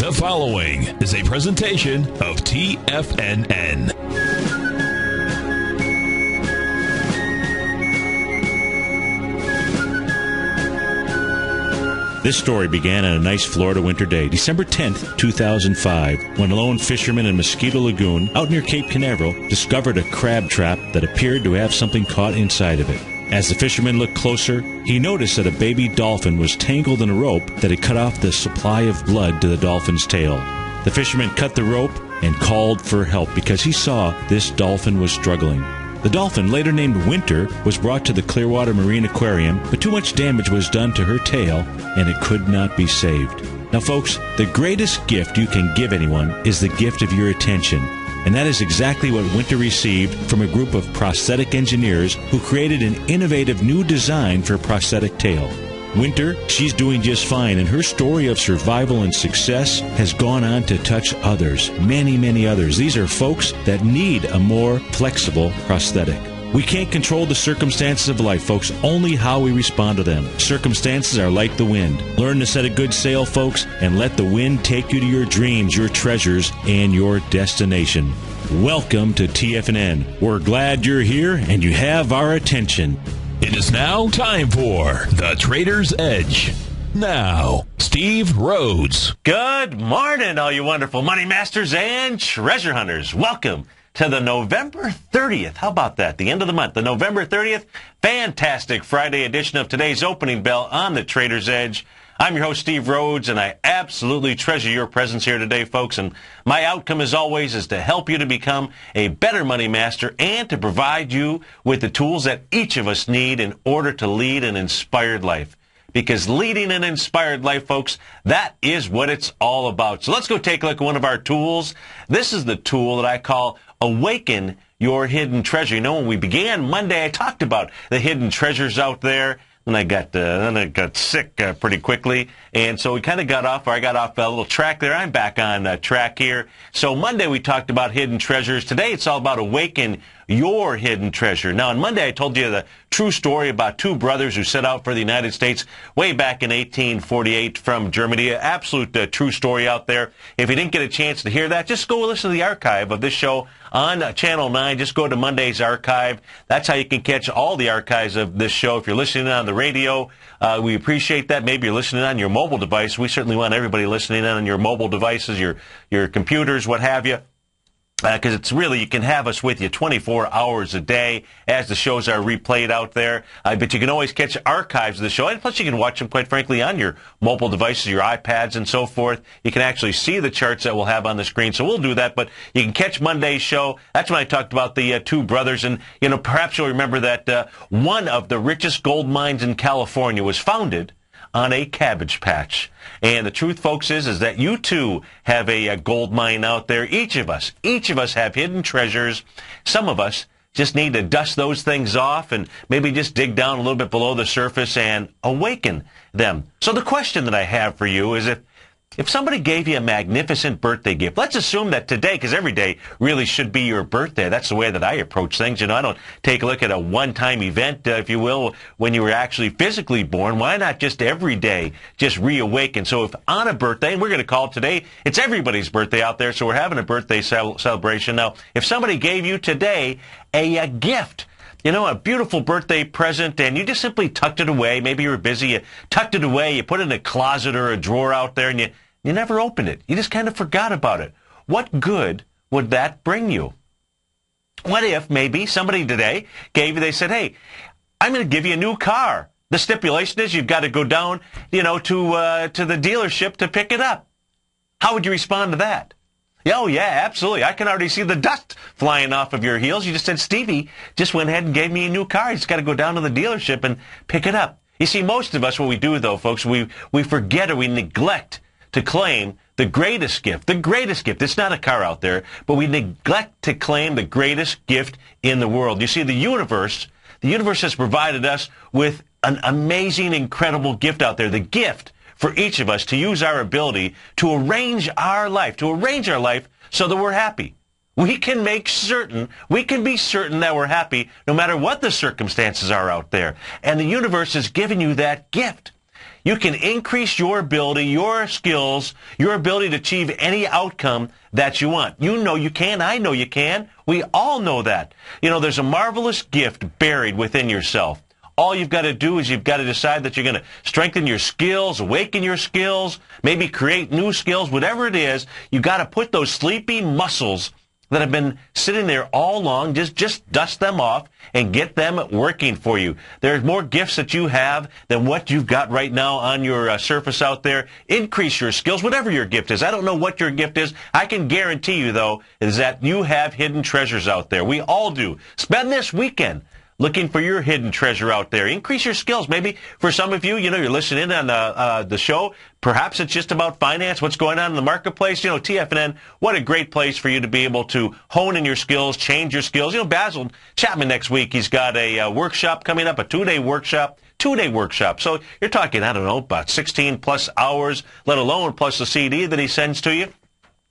The following is a presentation of TFNN. This story began on a nice Florida winter day, December 10th, 2005, when a lone fisherman in Mosquito Lagoon, out near Cape Canaveral, discovered a crab trap that appeared to have something caught inside of it. As the fisherman looked closer, he noticed that a baby dolphin was tangled in a rope that had cut off the supply of blood to the dolphin's tail. The fisherman cut the rope and called for help because he saw this dolphin was struggling. The dolphin, later named Winter, was brought to the Clearwater Marine Aquarium, but too much damage was done to her tail, and it could not be saved. Now, folks, the greatest gift you can give anyone is the gift of your attention. And that is exactly what Winter received from a group of prosthetic engineers who created an innovative new design for a prosthetic tail. Winter, she's doing just fine, and her story of survival and success has gone on to touch others, many, many others. These are folks that need a more flexible prosthetic. We can't control the circumstances of life, folks, only how we respond to them. Circumstances are like the wind. Learn to set a good sail, folks, and let the wind take you to your dreams, your treasures, and your destination. Welcome to TFNN. We're glad you're here and you have our attention. It is now time for The Trader's Edge. Now, Steve Rhodes. Good morning, all you wonderful money masters and treasure hunters. Welcome to the November 30th. How about that? The end of the month, the November 30th. Fantastic Friday edition of today's opening bell on The Trader's Edge. I'm your host, Steve Rhodes, and I absolutely treasure your presence here today, folks. And my outcome, as always, is to help you to become a better money master and to provide you with the tools that each of us need in order to lead an inspired life. Because leading an inspired life, folks, that is what it's all about. So let's go take a look at one of our tools. This is the tool that I call Awaken Your Hidden Treasure. You know, when we began Monday, I talked about the hidden treasures out there. And I got sick pretty quickly, and so we kind of got off a little track there. I'm back on track here. So Monday we talked about hidden treasures. Today it's all about awaken your hidden treasure. Now on Monday I told you the true story about two brothers who set out for the United States way back in 1848 from Germany. An absolute true story out there. If you didn't get a chance to hear that, just go listen to the archive of this show on Channel 9. Just go to Monday's archive. That's how you can catch all the archives of this show. If you're listening on the radio, we appreciate that. Maybe you're listening on your mobile device. We certainly want everybody listening on your mobile devices, your computers, what have you. Because it's really, you can have us with you 24 hours a day as the shows are replayed out there. But you can always catch archives of the show. And plus, you can watch them, quite frankly, on your mobile devices, your iPads, and so forth. You can actually see the charts that we'll have on the screen. So we'll do that. But you can catch Monday's show. That's when I talked about the two brothers. And, you know, perhaps you'll remember that one of the richest gold mines in California was founded on a cabbage patch. And the truth, folks, is that you too have a gold mine out there. Each of us have hidden treasures. Some of us just need to dust those things off and maybe just dig down a little bit below the surface and awaken them. So the question that I have for you is if somebody gave you a magnificent birthday gift, let's assume that today, because every day really should be your birthday. That's the way that I approach things. You know, I don't take a look at a one-time event, if you will, when you were actually physically born. Why not just every day just reawaken? So if on a birthday, and we're going to call it today, it's everybody's birthday out there, so we're having a birthday celebration. Now, if somebody gave you today a gift, you know, a beautiful birthday present, and you just simply tucked it away. Maybe you were busy, you tucked it away, you put it in a closet or a drawer out there, and you never opened it. You just kind of forgot about it. What good would that bring you? What if maybe somebody today they said, hey, I'm going to give you a new car. The stipulation is you've got to go down, you know, to the dealership to pick it up. How would you respond to that? Oh, yeah, absolutely. I can already see the dust flying off of your heels. You just said, Stevie just went ahead and gave me a new car. You just got to go down to the dealership and pick it up. You see, most of us, what we do, though, folks, we forget or we neglect to claim the greatest gift. The greatest gift. It's not a car out there, but we neglect to claim the greatest gift in the world. You see, the universe has provided us with an amazing, incredible gift out there. The gift for each of us to use our ability to arrange our life so that we're happy. We can be certain that we're happy no matter what the circumstances are out there. And the universe has given you that gift. you can increase your ability, your skills, your ability to achieve any outcome that you want. You know you can. I know you can. We all know that. You know, there's a marvelous gift buried within yourself. All you've got to do is you've got to decide that you're going to strengthen your skills, awaken your skills, maybe create new skills, whatever it is. You've got to put those sleepy muscles that have been sitting there all along, just dust them off and get them working for you. There's more gifts that you have than what you've got right now on your surface out there. Increase your skills, whatever your gift is. I don't know what your gift is. I can guarantee you, though, is that you have hidden treasures out there. We all do. Spend this weekend looking for your hidden treasure out there. Increase your skills. Maybe for some of you, you're listening in on the show. Perhaps it's just about finance, what's going on in the marketplace. TFNN, what a great place for you to be able to hone in your skills, change your skills. Basil Chapman next week, he's got a workshop coming up, a two-day workshop. So you're talking, about 16 plus hours, let alone plus the CD that he sends to you.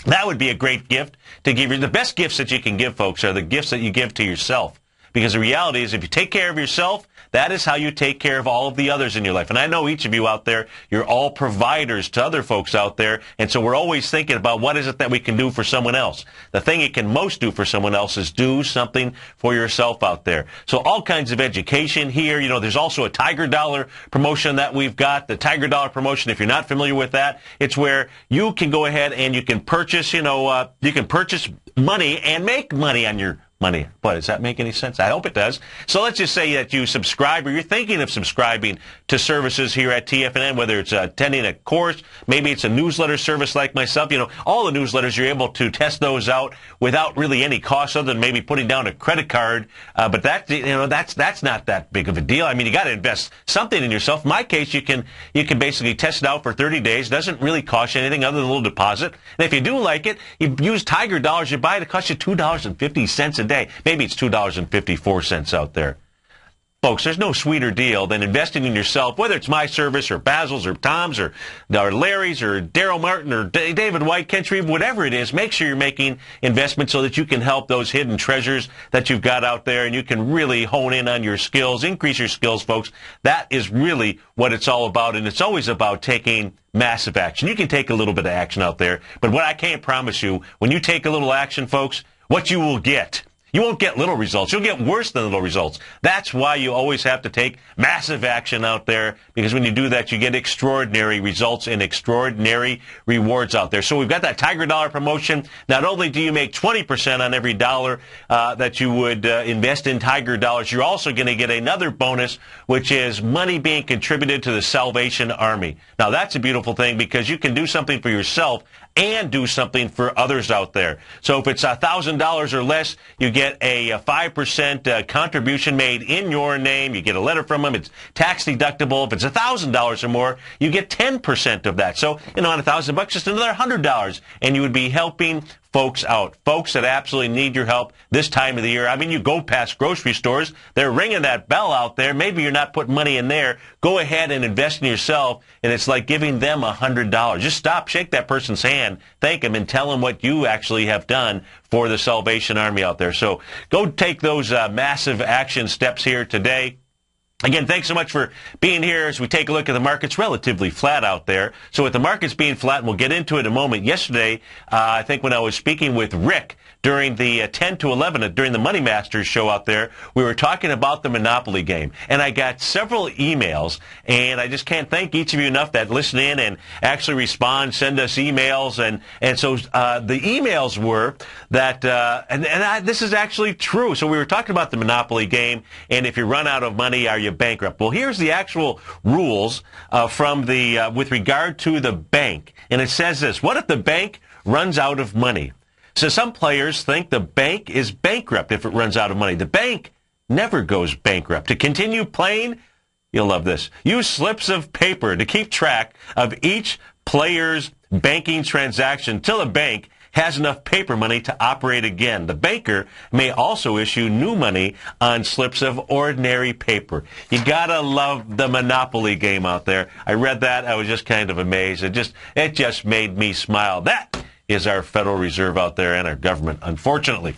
That would be a great gift to give you. The best gifts that you can give, folks, are the gifts that you give to yourself. Because the reality is, if you take care of yourself, that is how you take care of all of the others in your life. And I know each of you out there, you're all providers to other folks out there. And so we're always thinking about what is it that we can do for someone else. The thing you can most do for someone else is do something for yourself out there. So all kinds of education here. There's also a Tiger Dollar promotion that we've got. The Tiger Dollar promotion, if you're not familiar with that, it's where you can go ahead and you can purchase, you can purchase money and make money on your money. But does that make any sense? I hope it does. So let's just say that you subscribe or you're thinking of subscribing to services here at TFNN, whether it's attending a course, maybe it's a newsletter service like myself. All the newsletters, you're able to test those out without really any cost other than maybe putting down a credit card. But that's not that big of a deal. You got to invest something in yourself. In my case, you can basically test it out for 30 days. Doesn't really cost you anything other than a little deposit. And if you do like it, you use Tiger Dollars. You buy it. It costs you $2.50 a day. Maybe it's $2.54 out there. Folks, there's no sweeter deal than investing in yourself, whether it's my service or Basil's or Tom's or Larry's or Daryl Martin or David White, Kent Shreve, whatever it is. Make sure you're making investments so that you can help those hidden treasures that you've got out there, and you can really hone in on your skills, increase your skills, folks. That is really what it's all about, and it's always about taking massive action. You can take a little bit of action out there, but what I can't promise you, when you take a little action, folks, what you will get. You won't get little results. You'll get worse than little results. That's why you always have to take massive action out there, because when you do that, you get extraordinary results and extraordinary rewards out there. So we've got that Tiger Dollar promotion. Not only do you make 20% on every dollar that you would invest in Tiger Dollars, you're also going to get another bonus, which is money being contributed to the Salvation Army. Now, that's a beautiful thing, because you can do something for yourself and do something for others out there. So if it's $1,000 or less, you get a 5% contribution made in your name. You get a letter from them. It's tax deductible. If it's $1,000 or more, you get 10% of that. So, on $1,000, just another $100, and you would be helping folks out, folks that absolutely need your help this time of the year. You go past grocery stores, they're ringing that bell out there. Maybe you're not putting money in there. Go ahead and invest in yourself, and it's like giving them $100. Just stop, shake that person's hand, thank them, and tell them what you actually have done for the Salvation Army out there. So go take those massive action steps here today. Again, thanks so much for being here as we take a look at the markets. Relatively flat out there. So with the markets being flat, and we'll get into it in a moment. Yesterday, I think when I was speaking with Rick during the 10 to 11, during the Money Masters show out there, we were talking about the Monopoly game. And I got several emails, and I just can't thank each of you enough that listen in and actually respond, send us emails. And so the emails were that, this is actually true. So we were talking about the Monopoly game, and if you run out of money, are you bankrupt? Well, here's the actual rules from the with regard to the bank. And it says this: what if the bank runs out of money? So some players think the bank is bankrupt if it runs out of money. The bank never goes bankrupt. To continue playing, you'll love this, use slips of paper to keep track of each player's banking transaction till the bank has enough paper money to operate again. The banker may also issue new money on slips of ordinary paper. You gotta love the Monopoly game out there. I read that. I was just kind of amazed. It just made me smile. That is our Federal Reserve out there and our government, unfortunately.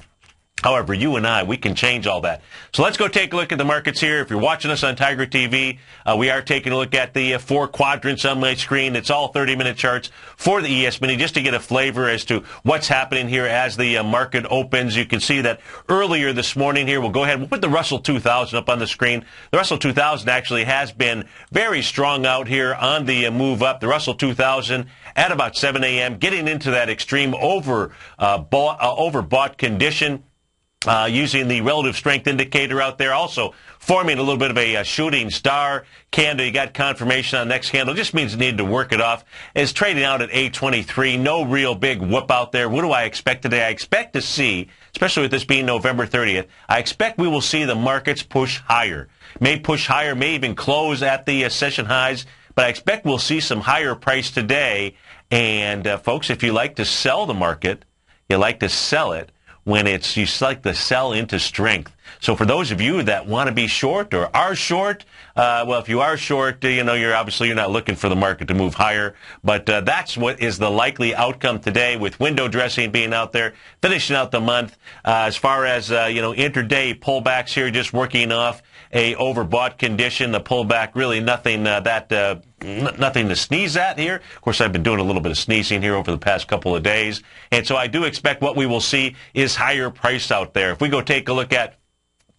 However, you and I, we can change all that. So let's go take a look at the markets here. If you're watching us on Tiger TV, we are taking a look at the 4 quadrants on my screen. It's all 30-minute charts for the ES Mini, just to get a flavor as to what's happening here as the market opens. You can see that earlier this morning here, we'll go ahead and put the Russell 2000 up on the screen. The Russell 2000 actually has been very strong out here on the move up. The Russell 2000 at about 7 a.m., getting into that extreme overbought condition. Using the relative strength indicator out there, also forming a little bit of a shooting star candle. You got confirmation on the next candle. Just means you need to work it off. It's trading out at 823. No real big whoop out there. What do I expect today? I expect to see, especially with this being November 30th, I expect we will see the markets push higher. May push higher, may even close at the session highs, but I expect we'll see some higher price today. And folks, if you like to sell the market, you like to sell it when you like to sell into strength. So for those of you that want to be short or are short, well, if you are short, you're not looking for the market to move higher. But that's what is the likely outcome today, with window dressing being out there, finishing out the month. As far as intraday pullbacks here, just working off a overbought condition. The pullback, really nothing nothing to sneeze at here. Of course, I've been doing a little bit of sneezing here over the past couple of days. And so I do expect what we will see is higher price out there. If we go take a look at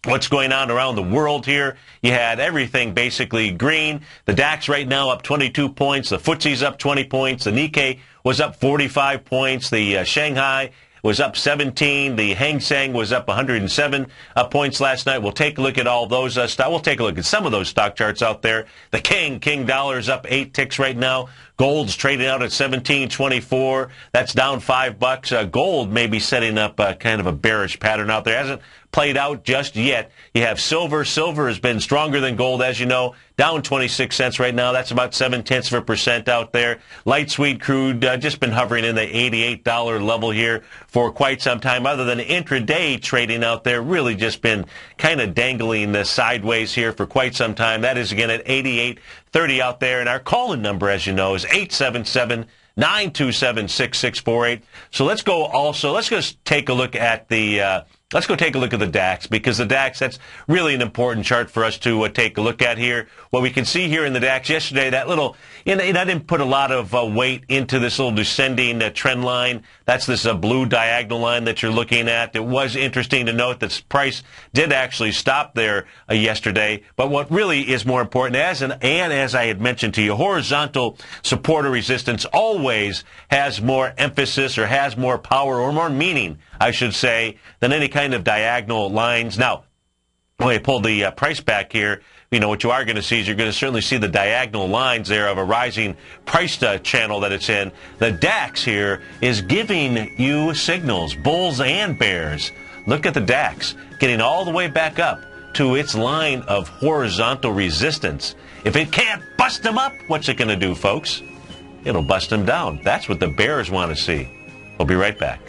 what's going on around the world here, you had everything basically green. The DAX right now up 22 points. The FTSE's up 20 points. The Nikkei was up 45 points. The Shanghai was up 17. The Hang Seng was up 107 points last night. We'll take a look at all those we'll take a look at some of those stock charts out there. The King dollar is up 8 ticks right now. Gold's trading out at 17.24. That's down $5. Gold may be setting up kind of a bearish pattern out there. Hasn't played out just yet. You have silver. Silver has been stronger than gold, as you know, down 26 cents right now. That's about 0.7% out there. Light sweet crude just been hovering in the $88 level here for quite some time. Other than intraday trading out there, really just been kind of dangling sideways here for quite some time. That is again at 88.30 out there. And our call-in number, as you know, is 877-927-6648. So let's just take a look at the Let's go take a look at the DAX, because the DAX, that's really an important chart for us to take a look at here. What we can see here in the DAX yesterday, that little, and I didn't put a lot of weight into this little descending trend line. That's this blue diagonal line that you're looking at. It was interesting to note that price did actually stop there yesterday. But what really is more important, as I had mentioned to you, horizontal support or resistance always has more emphasis, or has more power, or more meaning, I should say, than any kind of diagonal lines. Now, when I pull the price back here, what you are going to see is you're going to certainly see the diagonal lines there of a rising price channel that it's in. The DAX here is giving you signals, bulls and bears. Look at the DAX getting all the way back up to its line of horizontal resistance. If it can't bust them up, what's it going to do, folks? It'll bust them down. That's what the bears want to see. We'll be right back.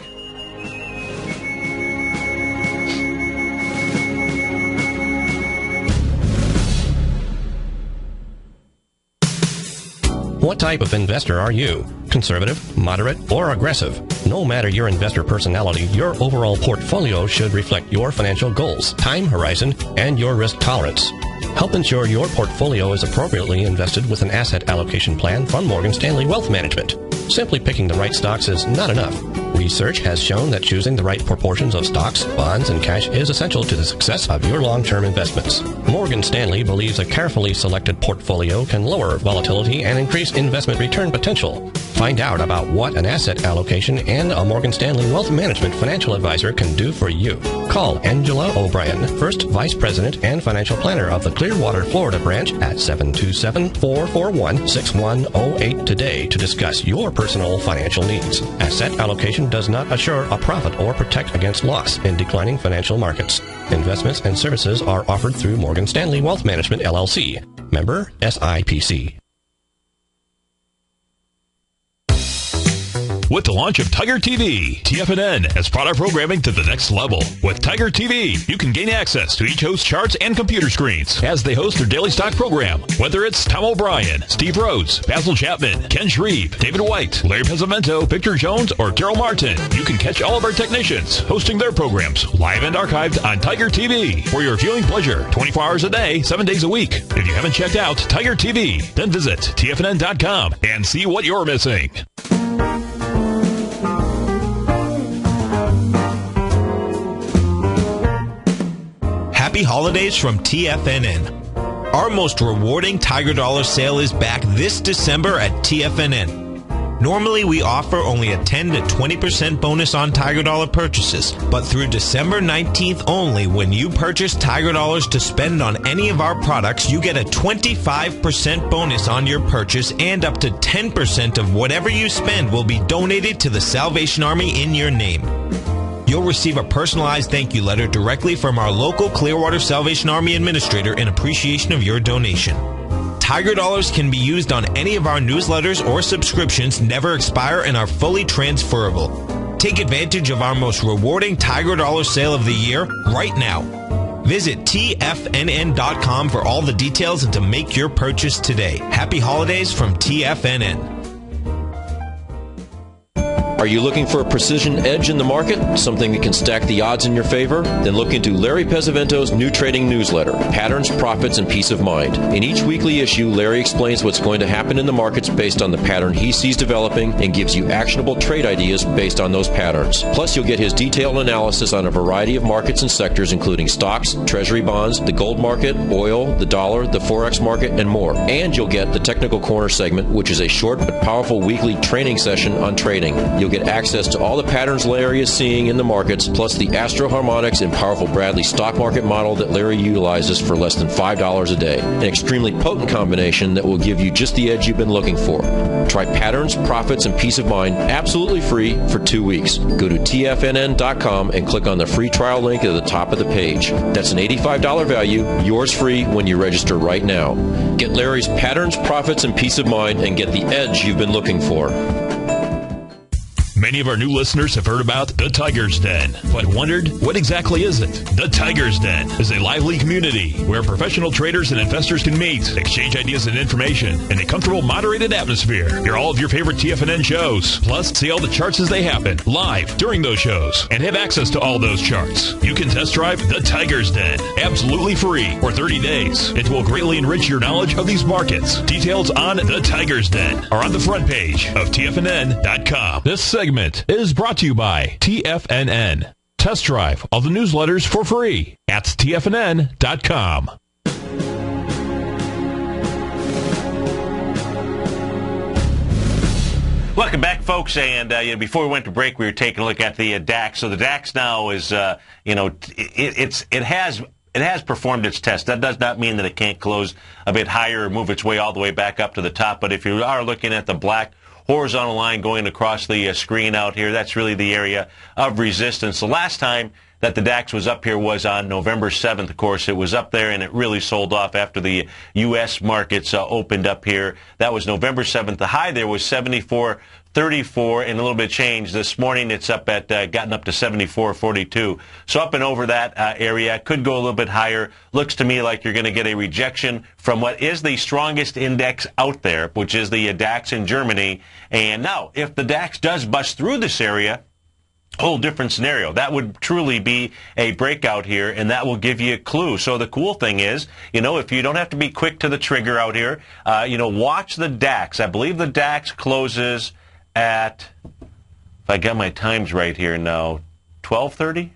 What type of investor are you? Conservative, moderate, or aggressive? No matter your investor personality, your overall portfolio should reflect your financial goals, time horizon, and your risk tolerance. Help ensure your portfolio is appropriately invested with an asset allocation plan from Morgan Stanley Wealth Management. Simply picking the right stocks is not enough. Research has shown that choosing the right proportions of stocks, bonds, and cash is essential to the success of your long-term investments. Morgan Stanley believes a carefully selected portfolio can lower volatility and increase investment return potential. Find out about what an asset allocation and a Morgan Stanley Wealth Management financial advisor can do for you. Call Angela O'Brien, First Vice President and Financial Planner of the Clearwater, Florida branch at 727-441-6108 today to discuss your personal financial needs. Asset allocation does not assure a profit or protect against loss in declining financial markets. Investments and services are offered through Morgan Stanley Wealth Management, LLC. Member SIPC. with the launch of TigerTV. TFNN has brought our programming to the next level. With TigerTV, you can gain access to each host's charts and computer screens as they host their daily stock program. Whether it's Tom O'Brien, Steve Rhodes, Basil Chapman, Ken Shreve, David White, Larry Pesavento, Victor Jones, or Terrell Martin, you can catch all of our technicians hosting their programs live and archived on TigerTV for your viewing pleasure 24 hours a day, 7 days a week. If you haven't checked out TigerTV, then visit TFNN.com and see what you're missing. Happy holidays from TFNN. Our most rewarding Tiger Dollar sale is back this December at TFNN. Normally, we offer only a 10 to 20% bonus on Tiger Dollar purchases, but through December 19th only, when you purchase Tiger Dollars to spend on any of our products, you get a 25% bonus on your purchase, and up to 10% of whatever you spend will be donated to the Salvation Army in your name. You'll receive a personalized thank you letter directly from our local Clearwater Salvation Army administrator in appreciation of your donation. Tiger Dollars can be used on any of our newsletters or subscriptions, never expire, and are fully transferable. Take advantage of our most rewarding Tiger Dollar sale of the year right now. Visit TFNN.com for all the details and to make your purchase today. Happy holidays from TFNN. Are you looking for a precision edge in the market? Something that can stack the odds in your favor? Then look into Larry Pesavento's new trading newsletter, Patterns, Profits, and Peace of Mind. In each weekly issue, Larry explains what's going to happen in the markets based on the pattern he sees developing and gives you actionable trade ideas based on those patterns. Plus, you'll get his detailed analysis on a variety of markets and sectors, including stocks, treasury bonds, the gold market, oil, the dollar, the forex market, and more. And you'll get the Technical Corner segment, which is a short but powerful weekly training session on trading. You'll get access to all the patterns Larry is seeing in the markets, plus the Astro Harmonics and powerful Bradley stock market model that Larry utilizes for less than $5 a day. An extremely potent combination that will give you just the edge you've been looking for. Try Patterns, Profits, and Peace of Mind absolutely free for 2 weeks. Go to TFNN.com and click on the free trial link at the top of the page. That's an $85 value, yours free when you register right now. Get Larry's Patterns, Profits, and Peace of Mind and get the edge you've been looking for. Many of our new listeners have heard about the Tiger's Den, but wondered, what exactly is it? The Tiger's Den is a lively community where professional traders and investors can meet, exchange ideas and information in a comfortable, moderated atmosphere. Hear all of your favorite TFNN shows, plus see all the charts as they happen live during those shows, and have access to all those charts. You can test drive the Tiger's Den absolutely free for 30 days. It will greatly enrich your knowledge of these markets. Details on the Tiger's Den are on the front page of TFNN.com. This segment is brought to you by TFNN. Test drive all the newsletters for free at TFNN.com. Welcome back, folks. And before we went to break, we were taking a look at the DAX. So the DAX now is, it has performed its test. That does not mean that it can't close a bit higher or move its way all the way back up to the top. But if you are looking at the black horizontal line going across the screen out here, that's really the area of resistance. The last time that the DAX was up here was on November 7th. Of course, it was up there and it really sold off after the U.S. markets opened up here. That was November 7th. The high there was 74.34 and a little bit of change. This morning it's up at gotten up to 74.42. So up and over that area. Could go a little bit higher. Looks to me like you're going to get a rejection from what is the strongest index out there, which is the DAX in Germany. And now, if the DAX does bust through this area, whole different scenario. That would truly be a breakout here, and that will give you a clue. So the cool thing is, if you don't have to be quick to the trigger out here, watch the DAX. I believe the DAX closes at, if I got my times right here now, 12:30?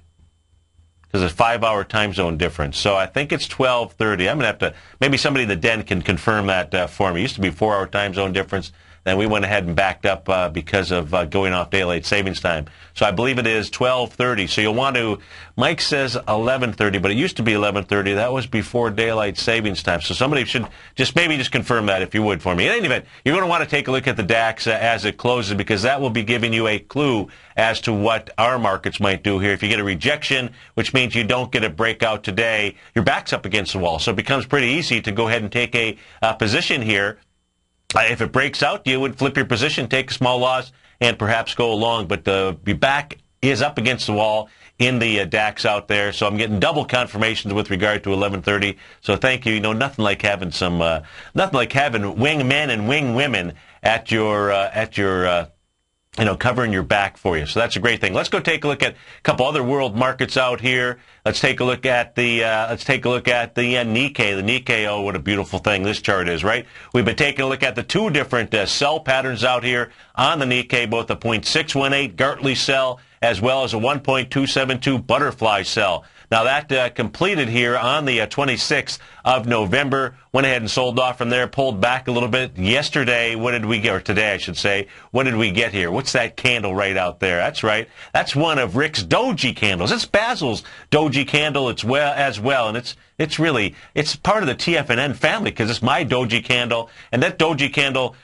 Because it's a 5-hour time zone difference. So I think it's 12:30. I'm going to have to, maybe somebody in the den can confirm that for me. It used to be 4-hour time zone difference. Then we went ahead and backed up because of going off daylight savings time. So I believe it is 12:30. So you'll want to, Mike says 11:30, but it used to be 11:30. That was before daylight savings time. So somebody should just confirm that if you would for me. In any event, you're going to want to take a look at the DAX as it closes, because that will be giving you a clue as to what our markets might do here. If you get a rejection, which means you don't get a breakout today, your back's up against the wall. So it becomes pretty easy to go ahead and take a position here. If it breaks out, you would flip your position, take a small loss, and perhaps go along. But be back is up against the wall in the DAX out there. So I'm getting double confirmations with regard to 1130. So thank you. You know, nothing like having wing men and wing women at your covering your back for you. So that's a great thing. Let's go take a look at a couple other world markets out here. Let's take a look at the Nikkei. The Nikkei, oh, what a beautiful thing this chart is, right? We've been taking a look at the two different sell patterns out here on the Nikkei, both the 0.618 Gartley sell as well as a 1.272 butterfly sell. Now that completed here on the 26th of November. Went ahead and sold off from there, pulled back a little bit. Yesterday, what did we get, or today I should say, what did we get here? What's that candle right out there? That's right. That's one of Rick's doji candles. It's Basil's doji candle as well. And it's part of the TFNN family because it's my doji candle. And that doji candle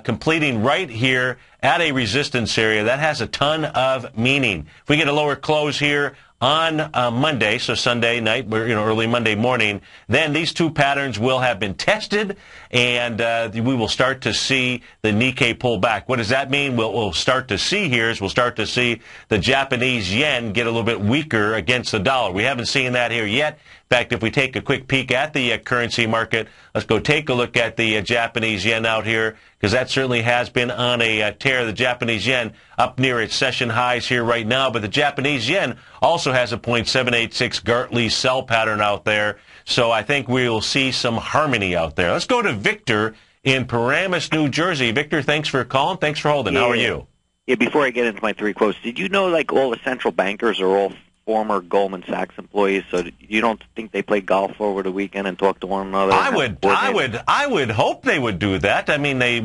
completing right here at a resistance area, that has a ton of meaning. If we get a lower close here on Monday, so Sunday night, early Monday morning, then these two patterns will have been tested, and we will start to see the Nikkei pull back. What does that mean? We'll start to see here is we'll start to see the Japanese yen get a little bit weaker against the dollar. We haven't seen that here yet. In fact, if we take a quick peek at the currency market, let's go take a look at the Japanese yen out here, because that certainly has been on a tear. The Japanese yen up near its session highs here right now, but the Japanese yen also has a 0.786 Gartley sell pattern out there. So I think we will see some harmony out there. Let's go to Victor in Paramus, New Jersey. Victor, thanks for calling. Thanks for holding. How are you? Yeah, before I get into my three quotes, did you know like all the central bankers are all former Goldman Sachs employees, so you don't think they play golf over the weekend and talk to one another? I would hope they would do that. I mean, they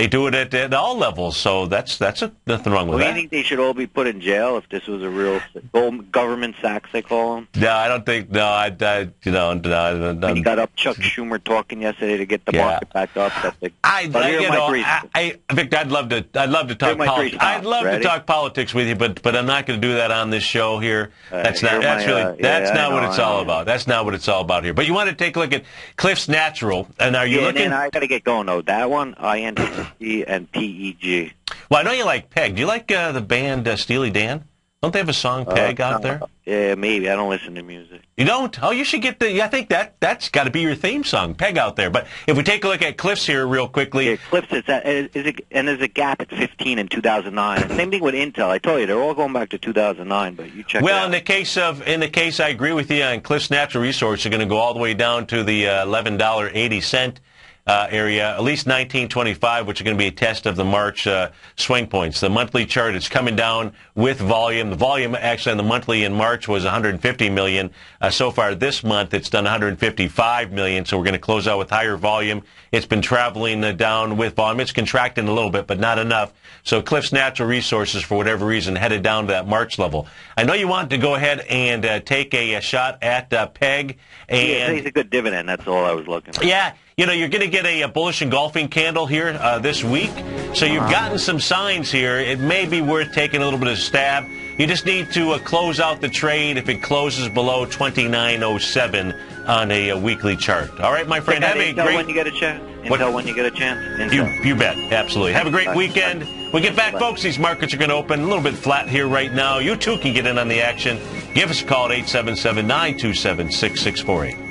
do it at all levels, so that's nothing wrong with that. Do you think they should all be put in jail if this was a real government Sachs, they call them? No, I don't think. No, I When you got up Chuck Schumer talking yesterday to get the market back up. Victor, I'd love to talk politics. I'd love to talk politics with you, but I'm not going to do that on this show here. That's not what it's all about. That's not what it's all about here. But you want to take a look at Cliffs Natural, and are you looking? And I got to get going though. That one, INTC and PEG. Well, I know you like Peg. Do you like the band Steely Dan? Don't they have a song Peg out there? Yeah, maybe. I don't listen to music. You don't? Oh, you should get I think that's got to be your theme song, Peg out there. But if we take a look at Cliffs here real quickly. Yeah, Cliffs, and there's a gap at 15 in 2009. And same thing with Intel. I told you, they're all going back to 2009, but you check it out. Well, in the case, I agree with you on Cliffs Natural Resources are going to go all the way down to the $11.80 area, at least 1925, which is going to be a test of the March swing points. The monthly chart is coming down with volume. The volume actually on the monthly in March was 150 million. So far this month, it's done 155 million. So we're going to close out with higher volume. It's been traveling down with volume. It's contracting a little bit, but not enough. So Cliffs Natural Resources, for whatever reason, headed down to that March level. I know you want to go ahead and take a shot at Peg. And it's a good dividend. That's all I was looking for. Yeah. You're going to get a bullish engulfing candle here this week. So you've gotten some signs here. It may be worth taking a little bit of a stab. You just need to close out the trade if it closes below 29.07 on a weekly chart. All right, my friend. Have a great... when you get a chance. When you get a chance. You bet. Absolutely. Have a great weekend. We get back, folks. These markets are going to open a little bit flat here right now. You, too, can get in on the action. Give us a call at 877-927-6648.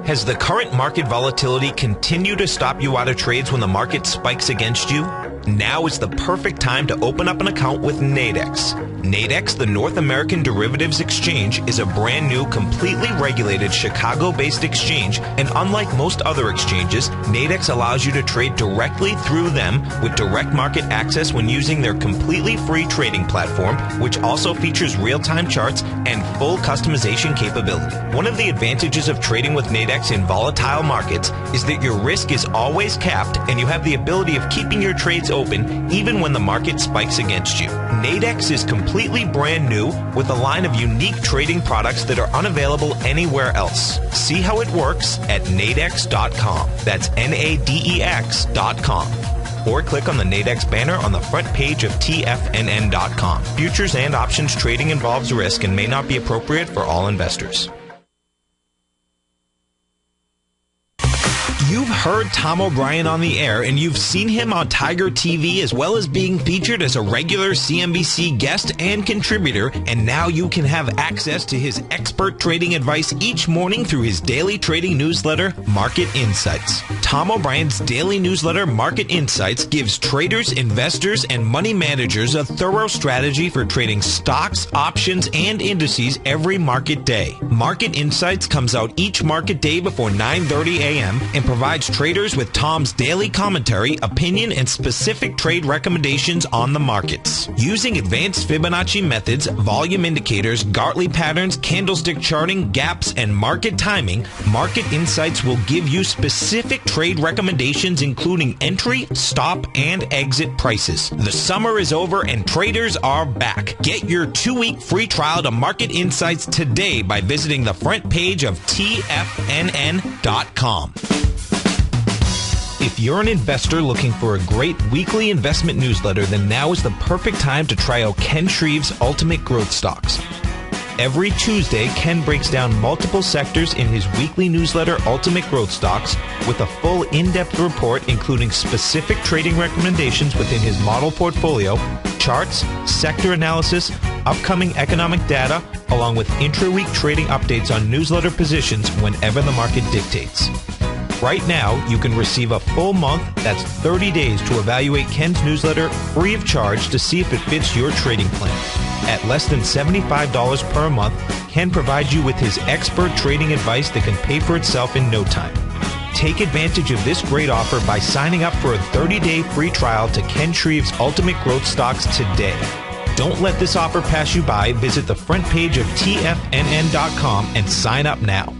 Has the current market volatility continued to stop you out of trades when the market spikes against you? Now is the perfect time to open up an account with Nadex. Nadex, the North American Derivatives Exchange, is a brand new, completely regulated Chicago-based exchange, and unlike most other exchanges, Nadex allows you to trade directly through them with direct market access when using their completely free trading platform, which also features real-time charts and full customization capability. One of the advantages of trading with Nadex in volatile markets is that your risk is always capped and you have the ability of keeping your trades open even when the market spikes against you. Nadex is completely brand new with a line of unique trading products that are unavailable anywhere else. See how it works at nadex.com. That's NADEX.com. Or click on the Nadex banner on the front page of TFNN.com. Futures and options trading involves risk and may not be appropriate for all investors. You've heard Tom O'Brien on the air, and you've seen him on Tiger TV, as well as being featured as a regular CNBC guest and contributor, and now you can have access to his expert trading advice each morning through his daily trading newsletter, Market Insights. Tom O'Brien's daily newsletter, Market Insights, gives traders, investors, and money managers a thorough strategy for trading stocks, options, and indices every market day. Market Insights comes out each market day before 9:30 a.m. and provides traders with Tom's daily commentary, opinion, and specific trade recommendations on the markets. Using advanced Fibonacci methods, volume indicators, Gartley patterns, candlestick charting, gaps, and market timing, Market Insights will give you specific trade recommendations including entry, stop, and exit prices. The summer is over and traders are back. Get your 2-week free trial to Market Insights today by visiting the front page of TFNN.com. If you're an investor looking for a great weekly investment newsletter, then now is the perfect time to try out Ken Shreve's Ultimate Growth Stocks. Every Tuesday, Ken breaks down multiple sectors in his weekly newsletter, Ultimate Growth Stocks, with a full in-depth report including specific trading recommendations within his model portfolio, charts, sector analysis, upcoming economic data, along with intra-week trading updates on newsletter positions whenever the market dictates. Right now, you can receive a full month, that's 30 days, to evaluate Ken's newsletter free of charge to see if it fits your trading plan. At less than $75 per month, Ken provides you with his expert trading advice that can pay for itself in no time. Take advantage of this great offer by signing up for a 30-day free trial to Ken Shreve's Ultimate Growth Stocks today. Don't let this offer pass you by. Visit the front page of TFNN.com and sign up now.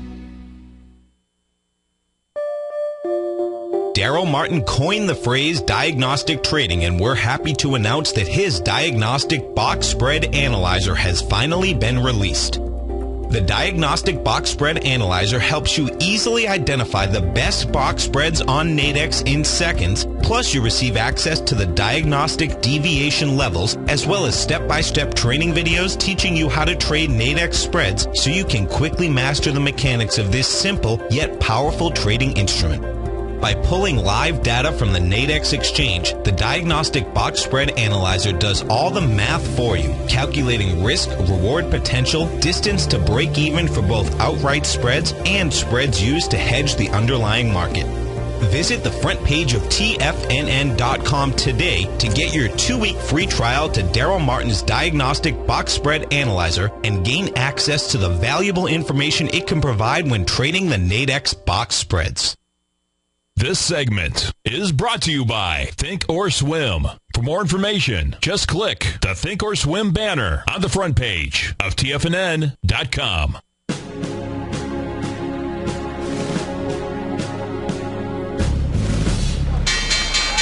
Daryl Martin coined the phrase diagnostic trading, and we're happy to announce that his diagnostic box spread analyzer has finally been released. The Diagnostic Box Spread Analyzer helps you easily identify the best box spreads on Nadex in seconds, plus you receive access to the diagnostic deviation levels, as well as step-by-step training videos teaching you how to trade Nadex spreads so you can quickly master the mechanics of this simple yet powerful trading instrument. By pulling live data from the Nadex exchange, the Diagnostic Box Spread Analyzer does all the math for you, calculating risk, reward potential, distance to break even for both outright spreads and spreads used to hedge the underlying market. Visit the front page of TFNN.com today to get your 2-week free trial to Daryl Martin's Diagnostic Box Spread Analyzer and gain access to the valuable information it can provide when trading the Nadex box spreads. This segment is brought to you by Think or Swim. For more information, just click the Think or Swim banner on the front page of TFNN.com.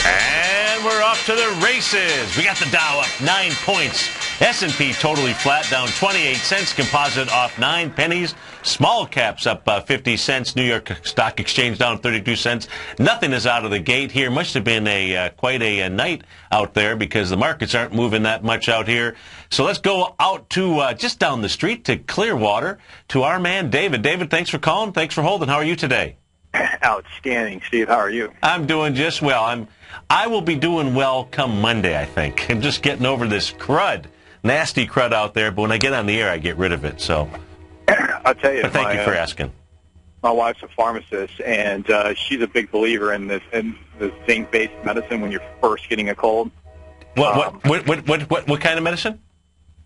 And we're off to the races. We got the Dow up 9 points. S&P totally flat, down 28 cents. Composite off 9 pennies. Small caps up 50 cents. New York Stock Exchange down 32 cents. Nothing is out of the gate here. Must have been quite a night out there because the markets aren't moving that much out here. So let's go out to just down the street to Clearwater to our man David. David, thanks for calling. Thanks for holding. How are you today? Outstanding, Steve. How are you? I'm doing just well. I will be doing well come Monday, I think. I'm just getting over this crud. Nasty crud out there, but when I get on the air, I get rid of it. So, I'll tell you. But thank you for asking. My wife's a pharmacist, and she's a big believer in the zinc-based medicine when you're first getting a cold. What kind of medicine?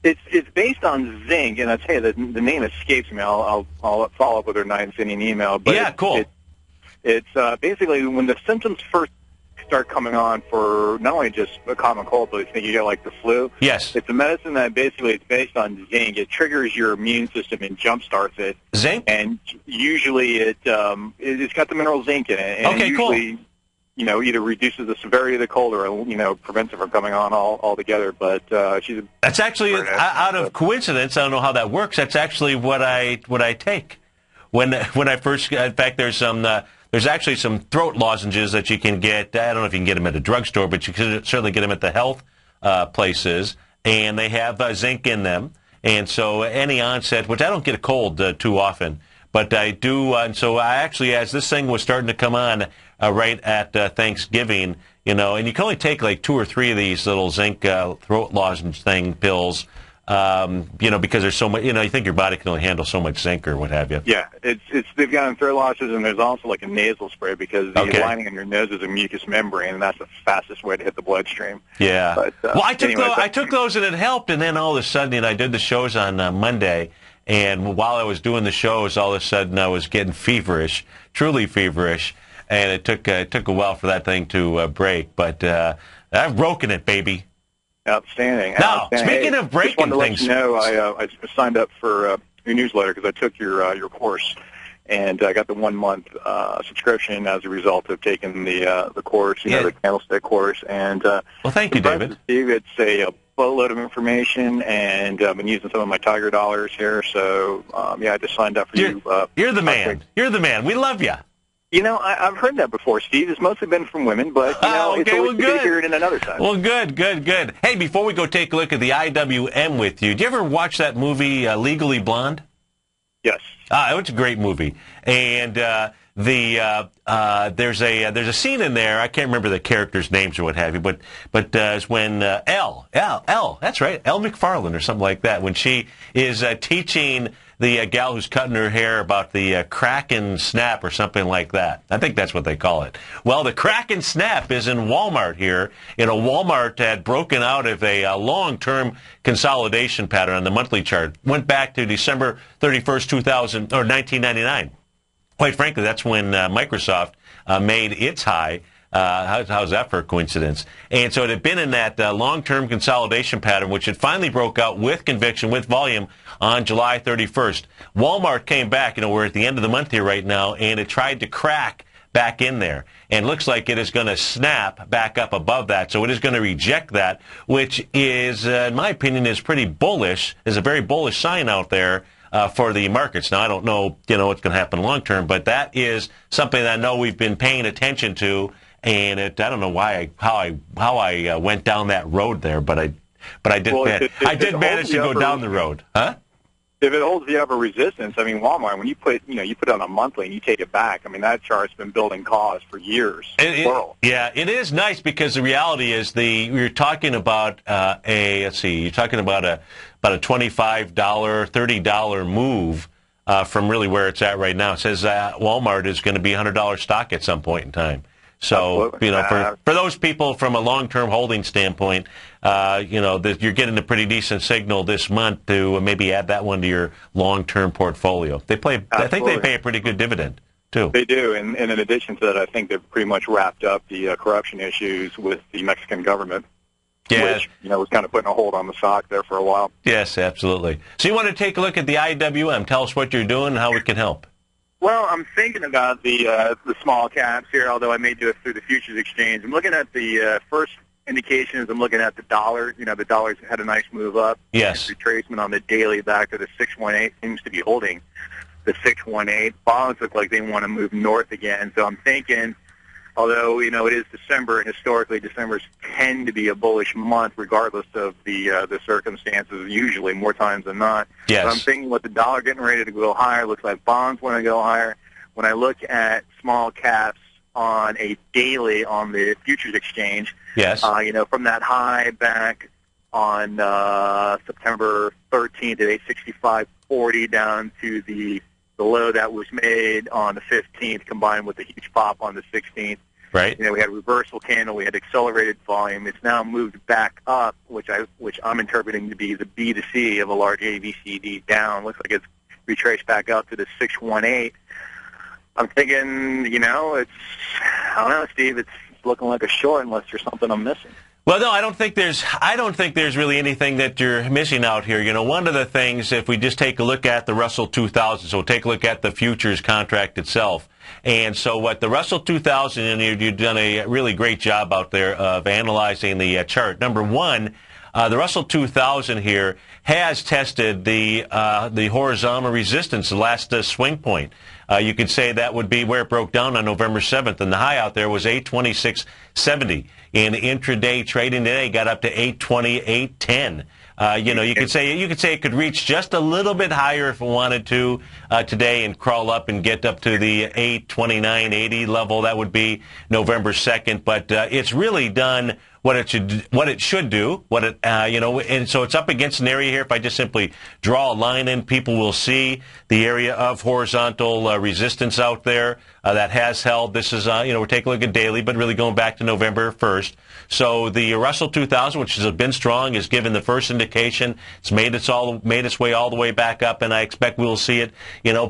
It's based on zinc, and I tell you the name escapes me. I'll follow up with her tonight and send you an email. But yeah, cool. It's basically when the symptoms first start coming on for not only just a common cold, but you get like the flu. Yes. It's a medicine that basically it's based on zinc. It triggers your immune system and jumpstarts it. Zinc? And usually it's got the mineral zinc in it. And okay, usually, cool. Either reduces the severity of the cold or, prevents it from coming on altogether. But that's actually, out of coincidence, I don't know how that works, that's actually what I take. When I first, in fact, there's actually some throat lozenges that you can get. I don't know if you can get them at a drugstore, but you can certainly get them at the health places, and they have zinc in them. And so any onset, which I don't get a cold too often, But I do, and so I actually, as this thing was starting to come on right at Thanksgiving, and you can only take like 2 or 3 of these little zinc throat lozenge pills, because there's so much, you think your body can only handle so much zinc or what have you. Yeah, they've got throat lozenges, and there's also like a nasal spray because the lining on your nose is a mucous membrane, and that's the fastest way to hit the bloodstream. Yeah. But, well, I took those and it helped, and then all of a sudden, I did the shows on Monday, and while I was doing the shows, all of a sudden I was getting feverish, truly feverish. And it took a while for that thing to break, but I've broken it, baby. Outstanding. Now, speaking of breaking things, I signed up for your newsletter because I took your course, and I got the 1-month subscription as a result of taking the course, the candlestick course. And well, thank you, David. It's a boatload of information, and I've been using some of my Tiger dollars here. So I just signed up for you. You're the man. You're the man. We love you. I've heard that before, Steve. It's mostly been from women, but, it's always good to hear it in another side. Well, good. Hey, before we go take a look at the IWM with you, did you ever watch that movie, Legally Blonde? Yes. It's a great movie. And there's a scene in there, I can't remember the characters' names or what have you, but it's when Elle, that's right, Elle McFarlane or something like that, when she is teaching the gal who's cutting her hair about the Kraken snap or something like that. I think that's what they call it. Well, the Kraken snap is in Walmart here. Walmart had broken out of a long-term consolidation pattern on the monthly chart. Went back to December 31st, 1999. Quite frankly, that's when Microsoft made its high. How's that for a coincidence? And so it had been in that long-term consolidation pattern, which had finally broke out with conviction, with volume on July 31st. Walmart came back, we're at the end of the month here right now, and it tried to crack back in there. And looks like it is going to snap back up above that. So it is going to reject that, which is, in my opinion, is pretty bullish, is a very bullish sign out there for the markets. Now, I don't know, what's going to happen long term, but that is something that I know we've been paying attention to. And I don't know how I went down that road there, but I did manage to go down the road, huh? If it holds the upper resistance, Walmart, when you put it on a monthly and you take it back, that chart's been building cause for years. It is nice because the reality is you're talking about a $25, $30 move from really where it's at right now. It says Walmart is going to be $100 stock at some point in time. So, for those people from a long-term holding standpoint, you're getting a pretty decent signal this month to maybe add that one to your long-term portfolio. I think they pay a pretty good dividend, too. They do, and in addition to that, I think they've pretty much wrapped up the corruption issues with the Mexican government. Yeah. Which, was kind of putting a hold on the stock there for a while. Yes, absolutely. So you want to take a look at the IWM. Tell us what you're doing and how we can help. Well, I'm thinking about the small caps here, although I may do it through the futures exchange. I'm looking at the first indications. I'm looking at the dollar. The dollar's had a nice move up. Yes. Retracement on the daily back to the 618 seems to be holding the 618. Bonds look like they want to move north again. So I'm thinking, although, it is December, and historically Decembers tend to be a bullish month regardless of the circumstances, usually more times than not. Yes. But I'm thinking with the dollar getting ready to go higher, looks like bonds want to go higher. When I look at small caps on a daily on the futures exchange, yes. From that high back on September 13th at 865.40 down to the low that was made on the 15th, combined with the huge pop on the 16th. Right. We had a reversal candle. We had accelerated volume. It's now moved back up, which I'm interpreting to be the B to C of a large ABCD down. Looks like it's retraced back up to the 618. I'm thinking, I don't know, Steve. It's looking like a short unless there's something I'm missing. Well, no, I don't think there's really anything that you're missing out here. One of the things, if we just take a look at the Russell 2000, so take a look at the futures contract itself. And so what the Russell 2000, and you've done a really great job out there of analyzing the chart. Number one, the Russell 2000 here has tested the horizontal resistance, the last swing point. You could say that would be where it broke down on November 7th, and the high out there was 826.70. In intraday trading today, got up to 820, 810. You could say it could reach just a little bit higher if it wanted to today and crawl up and get up to the 829.80 level. That would be November 2nd. But it's really done what it should do. And so it's up against an area here. If I just simply draw a line in, people will see the area of horizontal resistance out there that has held. This is we're taking a look at daily, but really going back to November 1st. So the Russell 2000, which has been strong, is given the first indication. It's made its way all the way back up, and I expect we'll see it,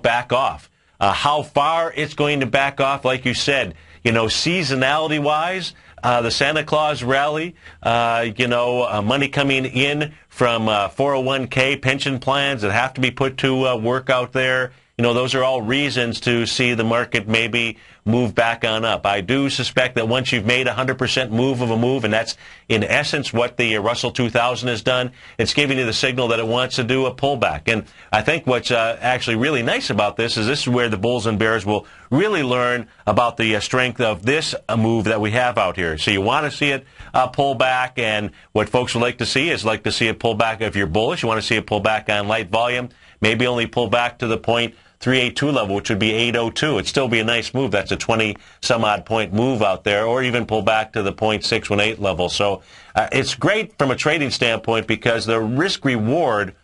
back off. How far it's going to back off, like you said, seasonality-wise, the Santa Claus rally, money coming in from 401k pension plans that have to be put to work out there. Those are all reasons to see the market maybe move back on up. I do suspect that once you've made 100% move of a move, and that's in essence what the Russell 2000 has done, it's giving you the signal that it wants to do a pullback. And I think what's actually really nice about this is where the bulls and bears will really learn about the strength of this move that we have out here. So you want to see it pull back, and what folks would like to see is it pull back if you're bullish. You want to see it pull back on light volume, maybe only pull back to the 0.382 level, which would be 802. It'd still be a nice move. That's a 20-some-odd point move out there, or even pull back to the 0.618 level. So it's great from a trading standpoint because the risk-reward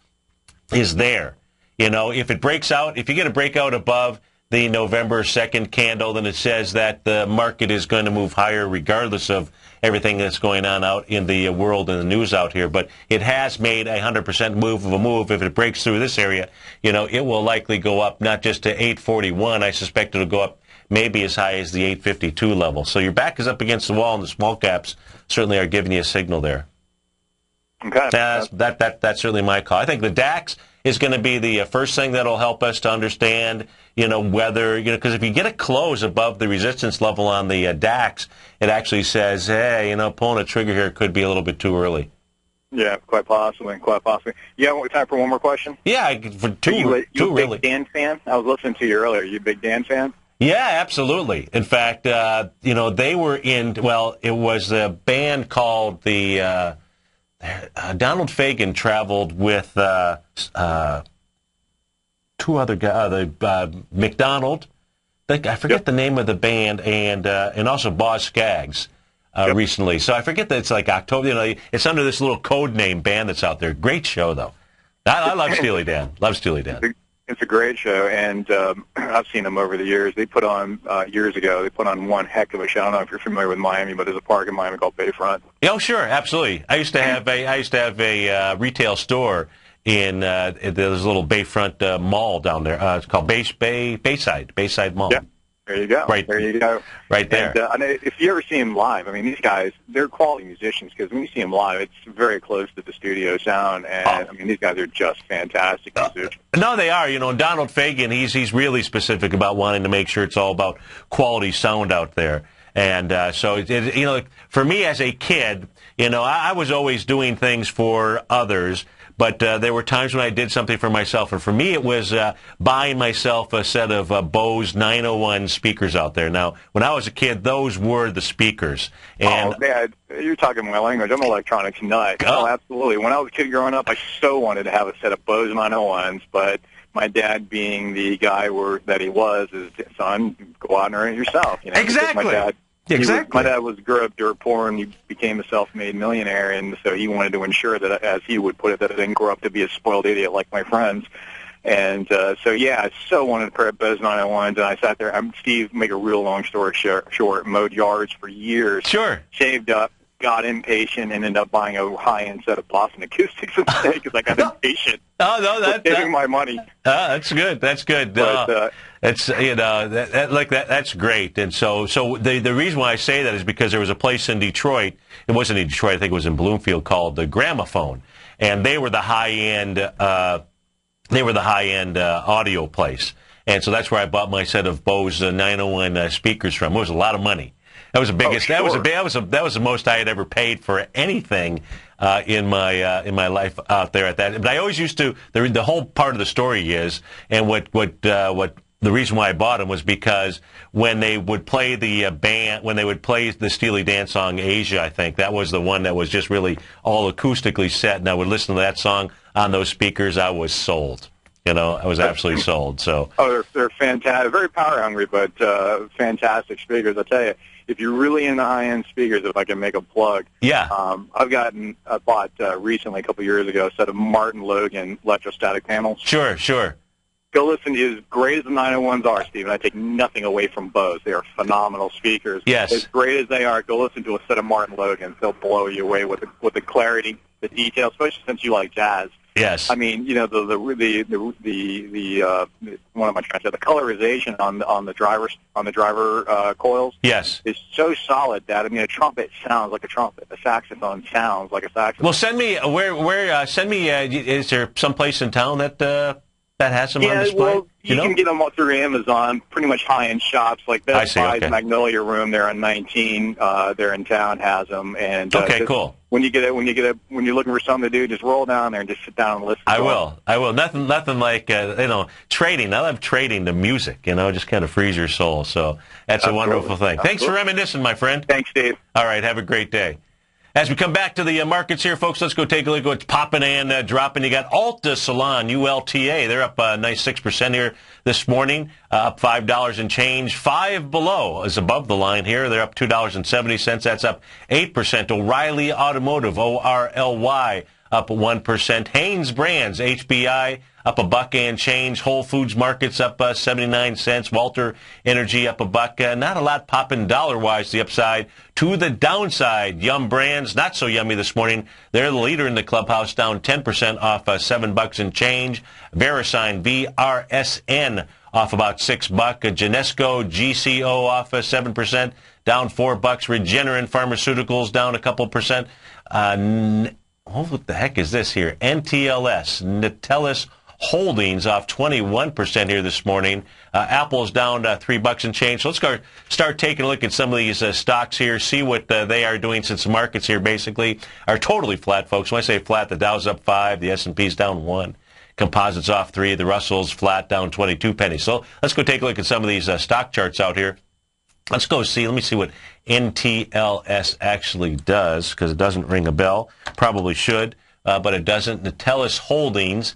is there. If it breaks out, if you get a breakout above the November 2nd candle, then it says that the market is going to move higher regardless of everything that's going on out in the world and the news out here. But it has made a 100% move of a move. If it breaks through this area, it will likely go up not just to 841. I suspect it'll go up maybe as high as the 852 level. So your back is up against the wall, and the small caps certainly are giving you a signal there. Okay. That's certainly my call. I think the DAX is going to be the first thing that'll help us to understand, whether, because if you get a close above the resistance level on the DAX, it actually says, hey, pulling a trigger here could be a little bit too early. Yeah, quite possibly. You have time for one more question? Yeah, for two you a really. big Dan fan? I was listening to you earlier. You a big Dan fan? Yeah, absolutely. In fact, they were in, it was a band called the, Donald Fagen traveled with two other guys, McDonald, I forget the name of the band, and also Boz Scaggs recently. So I forget that it's like October. It's under this little code name band that's out there. Great show, though. I love Steely Dan. It's a great show, and I've seen them over the years. They put on, years ago, one heck of a show. I don't know if you're familiar with Miami, but there's a park in Miami called Bayfront. Oh, sure, absolutely. I used to have a retail store in there's a little Bayfront mall down there. It's called Bayside Mall. Yeah. There you go. Right there. And if you ever see them live, these guys, they're quality musicians because when you see them live, it's very close to the studio sound. And, these guys are just fantastic musicians. No, they are. Donald Fagen, he's really specific about wanting to make sure it's all about quality sound out there. And so, for me as a kid, I was always doing things for others. But there were times when I did something for myself. And for me, it was buying myself a set of Bose 901 speakers out there. Now, when I was a kid, those were the speakers. And Dad, you're talking my language. I'm an electronics nut. Oh, absolutely. When I was a kid growing up, I so wanted to have a set of Bose 901s. But my dad, being the guy that he was, his son, go out and earn it yourself. Exactly. My dad grew up dirt poor, and he became a self-made millionaire, and so he wanted to ensure that, as he would put it, that I didn't grow up to be a spoiled idiot like my friends. And I so wanted a pair of Bose 901s, and I sat there. Steve, make a real long story short, mowed yards for years. Sure. Saved up, got impatient, and ended up buying a high-end set of Boston Acoustics instead because I got impatient. Oh, no, saving my money. That's good. That's good. But, it's that's great. And so the reason why I say that is because there was a place in Detroit. It wasn't in Detroit. I think it was in Bloomfield, called the Gramophone, and they were the high end. Audio place, and so that's where I bought my set of Bose 901 speakers from. It was a lot of money. That was the biggest. Oh, sure. That was the most I had ever paid for anything in my life out there at that. But I always used to. The whole part of the story is, and what the reason why I bought them was because when they would play the the Steely Dan song Asia, I think that was the one that was just really all acoustically set, and I would listen to that song on those speakers. I was sold. I was absolutely sold. So they're fantastic, very power hungry, but fantastic speakers. I tell you, if you're really into high-end speakers, if I can make a plug, I bought recently, a couple years ago, a set of Martin Logan electrostatic panels. Sure. Go listen to as great as the 901s are, Stephen. I take nothing away from Bose. They are phenomenal speakers. Yes. As great as they are, go listen to a set of Martin Logans. They'll blow you away with the clarity, the detail, especially since you like jazz. Yes. I mean, what am I trying to say? The colorization on the driver coils. Yes. Is so solid that a trumpet sounds like a trumpet. A saxophone sounds like a saxophone. Well, send me is there some place in town that has them on display? Well, you can get them all through Amazon, pretty much high-end shops like Best Buy's Magnolia Room. They're on 19. They're in town, has them. And cool. When you're looking for something to do, just roll down there and just sit down and listen. I will. Nothing like trading. I love trading the music. Just kind of frees your soul. So that's a wonderful thing. Thanks for reminiscing, my friend. Thanks, Dave. All right. Have a great day. As we come back to the markets here, folks, let's go take a look at what's popping and dropping. You got Alta Salon, ULTA. They're up a nice 6% here this morning, up $5 and change. Five Below is above the line here. They're up $2.70. That's up 8%. O'Reilly Automotive, ORLY, up 1%. Haynes Brands, HBI, up $1 and change. Whole Foods Markets up 79 cents. Walter Energy up $1. Not a lot popping dollar-wise. The upside to the downside. Yum Brands, not so yummy this morning. They're the leader in the clubhouse, down 10% off $7 and change. VeriSign, VRSN, off about $6. Genesco, GCO off 7%, down $4. Regeneron Pharmaceuticals down a couple percent. What the heck is this here? NTLS, Natellis Holdings off 21% here this morning. Apple's down $3 and change. So let's start taking a look at some of these stocks here, see what they are doing, since the markets here basically are totally flat, folks. When I say flat, the Dow's up 5, the S&P's down 1. Composites off 3, the Russell's flat, down 22 pennies. So let's go take a look at some of these stock charts out here. Let me see what NTLS actually does, because it doesn't ring a bell. Probably should, but it doesn't. Natellis Holdings,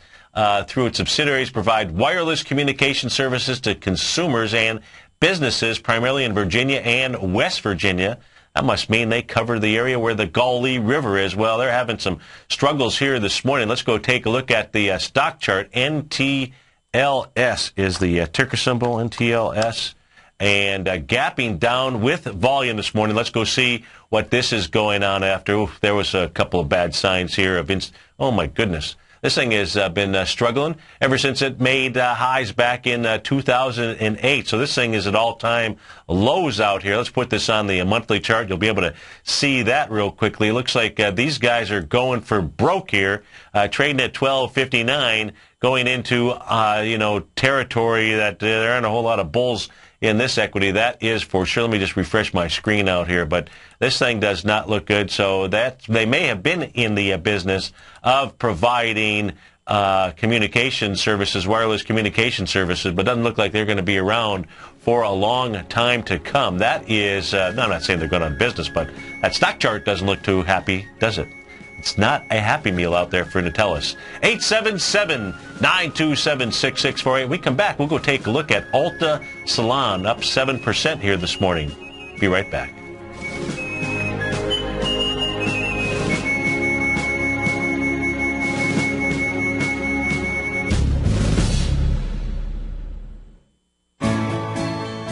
through its subsidiaries, provide wireless communication services to consumers and businesses, primarily in Virginia and West Virginia. That must mean they cover the area where the Gauley River is. Well, they're having some struggles here this morning. Let's go take a look at the stock chart. NTLS is the ticker symbol, NTLS. And gapping down with volume this morning. Let's go see what this is going on after. There was a couple of bad signs here. Oh, my goodness. This thing has been struggling ever since it made highs back in 2008. So this thing is at all-time lows out here. Let's put this on the monthly chart. You'll be able to see that real quickly. It looks like these guys are going for broke here, trading at $12.59, going into territory that there aren't a whole lot of bulls in this equity. That is for sure. Let me just refresh my screen out here. But this thing does not look good. So that they may have been in the business of providing communication services, wireless communication services, but doesn't look like they're going to be around for a long time to come. That is, I'm not saying they're going on business, but that stock chart doesn't look too happy, does it? It's not a happy meal out there for Natellis. 877-927-6648. We come back, we'll go take a look at Alta Salon, up 7% here this morning. Be right back.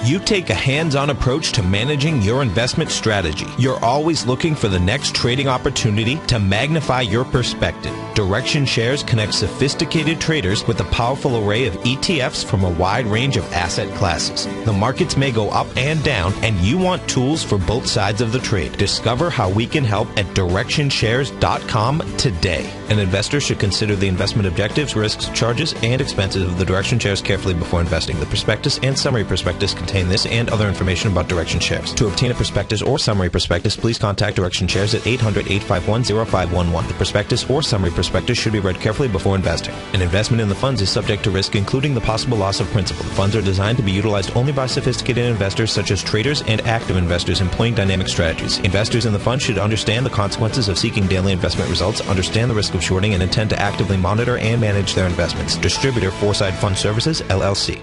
You take a hands-on approach to managing your investment strategy. You're always looking for the next trading opportunity to magnify your perspective. Direction Shares connects sophisticated traders with a powerful array of ETFs from a wide range of asset classes. The markets may go up and down, and you want tools for both sides of the trade. Discover how we can help at DirectionShares.com today. An investor should consider the investment objectives, risks, charges, and expenses of the Direction Shares carefully before investing. The prospectus and summary prospectus contain contain this and other information about Direction Shares. To obtain a prospectus or summary prospectus, please contact Direction Shares at 800-851-0511. The prospectus or summary prospectus should be read carefully before investing. An investment in the funds is subject to risk, including the possible loss of principal. The funds are designed to be utilized only by sophisticated investors such as traders and active investors employing dynamic strategies. Investors in the fund should understand the consequences of seeking daily investment results, understand the risk of shorting, and intend to actively monitor and manage their investments. Distributor Foreside Fund Services, LLC.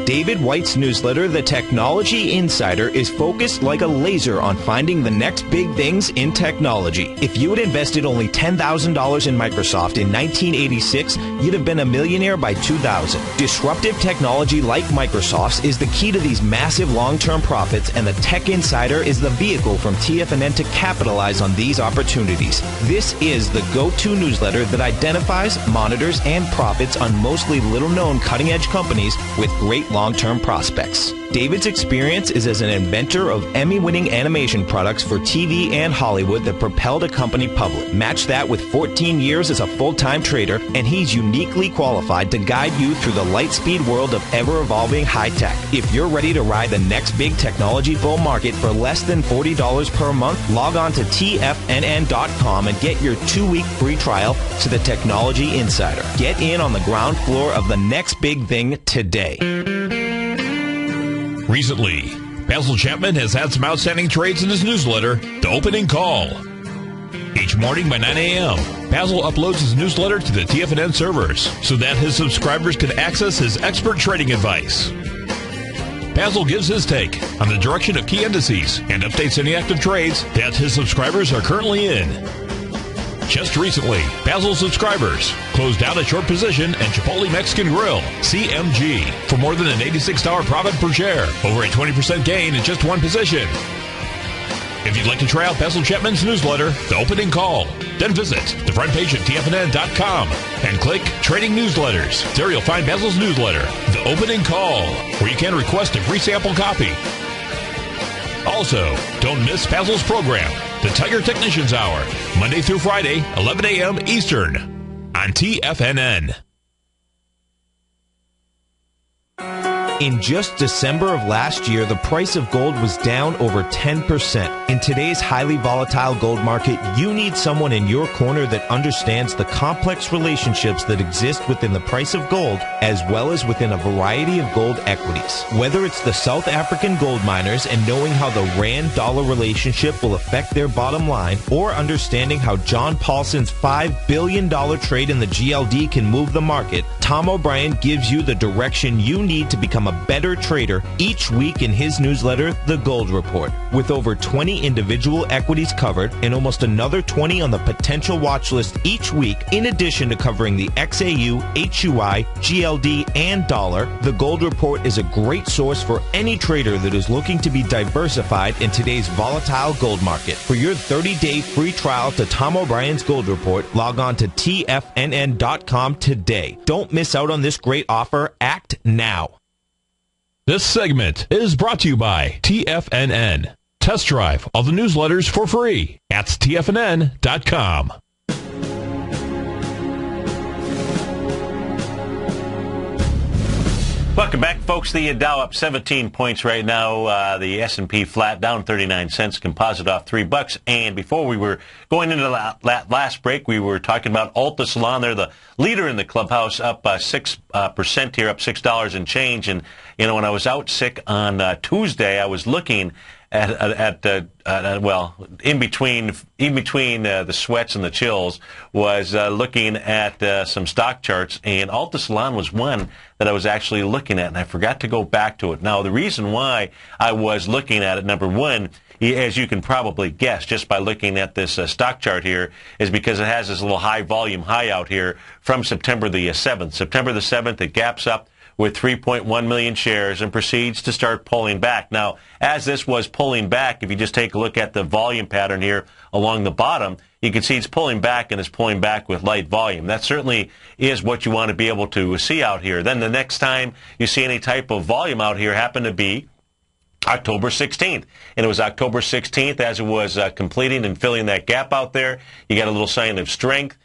David White's newsletter, The Technology Insider, is focused like a laser on finding the next big things in technology. If you had invested only $10,000 in Microsoft in 1986, you'd have been a millionaire by 2000. Disruptive technology like Microsoft's is the key to these massive long-term profits, and the Tech Insider is the vehicle from TFNN to capitalize on these opportunities. This is the go-to newsletter that identifies, monitors, and profits on mostly little-known cutting-edge companies with great long-term prospects. David's experience is as an inventor of Emmy-winning animation products for TV and Hollywood that propelled a company public. Match that with 14 years as a full-time trader, and he's uniquely qualified to guide you through the light-speed world of ever-evolving high-tech. If you're ready to ride the next big technology bull market for less than $40 per month, log on to TFNN.com and get your 2-week free trial to the Technology Insider. Get in on the ground floor of the next big thing today. Recently, Basil Chapman has had some outstanding trades in his newsletter, The Opening Call. Each morning by 9 a.m., Basil uploads his newsletter to the TFNN servers so that his subscribers can access his expert trading advice. Basil gives his take on the direction of key indices and updates any active trades that his subscribers are currently in. Just recently, Basil subscribers closed out a short position in Chipotle Mexican Grill, CMG, for more than an $86 profit per share, over a 20% gain in just one position. If you'd like to try out Basil Chapman's newsletter, The Opening Call, then visit the front page at TFNN.com and click Trading Newsletters. There you'll find Basil's newsletter, The Opening Call, where you can request a free sample copy. Also, don't miss Basil's program, The Tiger Technicians Hour, Monday through Friday, 11 a.m. Eastern, on TFNN. In just December of last year, the price of gold was down over 10%. In today's highly volatile gold market, you need someone in your corner that understands the complex relationships that exist within the price of gold, as well as within a variety of gold equities. Whether it's the South African gold miners and knowing how the Rand-dollar relationship will affect their bottom line, or understanding how John Paulson's $5 billion trade in the GLD can move the market, Tom O'Brien gives you the direction you need to become a better trader each week in his newsletter, The Gold Report. With over 20 individual equities covered and almost another 20 on the potential watch list each week, in addition to covering the XAU, HUI, GLD, and dollar, The Gold Report is a great source for any trader that is looking to be diversified in today's volatile gold market. For your 30-day free trial to Tom O'Brien's Gold Report, log on to TFNN.com today. Don't miss out on this great offer. Act now. This segment is brought to you by TFNN. Test drive all the newsletters for free at TFNN.com. Welcome back, folks. The Dow up 17 points right now. The S&P flat, down 39 cents. Composite off $3. And before we were going into that last break, we were talking about Ulta Salon. They're the leader in the clubhouse, up 6% here, up $6 and change. And you know, when I was out sick on Tuesday, I was looking at in between the sweats and the chills, was looking at some stock charts, and Ulta Salon was one that I was actually looking at, and I forgot to go back to it. Now, the reason why I was looking at it, number one, as you can probably guess just by looking at this stock chart here, is because it has this little high volume high out here from September the 7th. September the 7th, it gaps up with 3.1 million shares and proceeds to start pulling back. Now, as this was pulling back, if you just take a look at the volume pattern here along the bottom, you can see it's pulling back, and it's pulling back with light volume. That certainly is what you want to be able to see out here. Then the next time you see any type of volume out here happen to be October 16th. And it was October 16th as it was completing and filling that gap out there. You got a little sign of strength.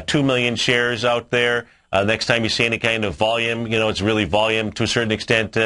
2 million shares out there. Next time you see any kind of volume, it's really volume to a certain extent,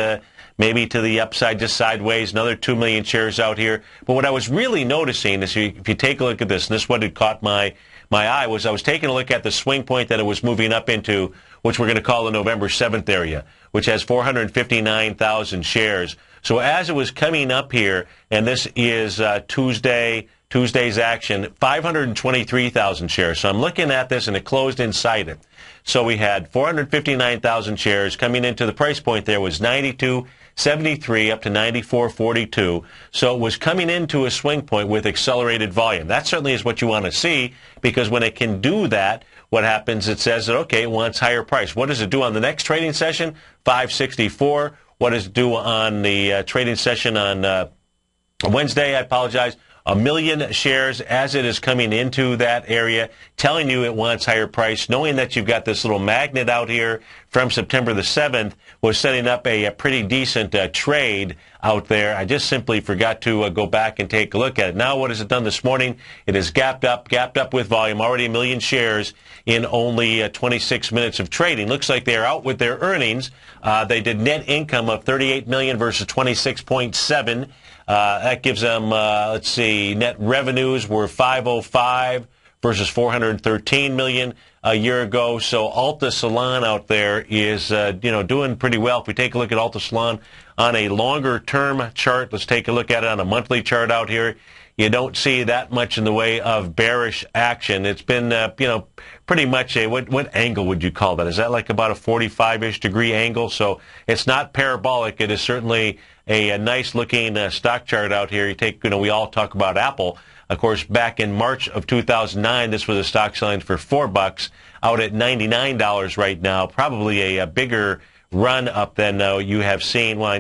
maybe to the upside, just sideways, another 2 million shares out here. But what I was really noticing is if you take a look at this, and this is what had caught my eye, was I was taking a look at the swing point that it was moving up into, which we're going to call the November 7th area, which has 459,000 shares. So as it was coming up here, and this is Tuesday's action, 523,000 shares. So I'm looking at this, and it closed inside it. So we had 459,000 shares coming into the price point. There was 92.73 up to 94.42. So it was coming into a swing point with accelerated volume. That certainly is what you want to see, because when it can do that, what happens, it says that, okay, it wants higher price. What does it do on the next trading session? 564. What does it do on the trading session on Wednesday? I apologize. 1 million shares as it is coming into that area, telling you it wants higher price, knowing that you've got this little magnet out here from September the 7th, was setting up a pretty decent trade out there. I just simply forgot to go back and take a look at it. Now, what has it done this morning? It has gapped up with volume, already 1 million shares in only 26 minutes of trading. Looks like they're out with their earnings. They did net income of $38 million versus 26.7. That gives them, net revenues were 505 versus 413 million a year ago. So Alta Salon out there is, doing pretty well. If we take a look at Alta Salon on a longer term chart, let's take a look at it on a monthly chart out here. You don't see that much in the way of bearish action. It's been, pretty much what angle would you call that? Is that like about a 45-ish degree angle? So it's not parabolic. It is certainly a nice looking stock chart out here. You take, we all talk about Apple. Of course, back in March of 2009, this was a stock selling for $4, out at $99 right now. Probably a bigger run up than you have seen. Well, I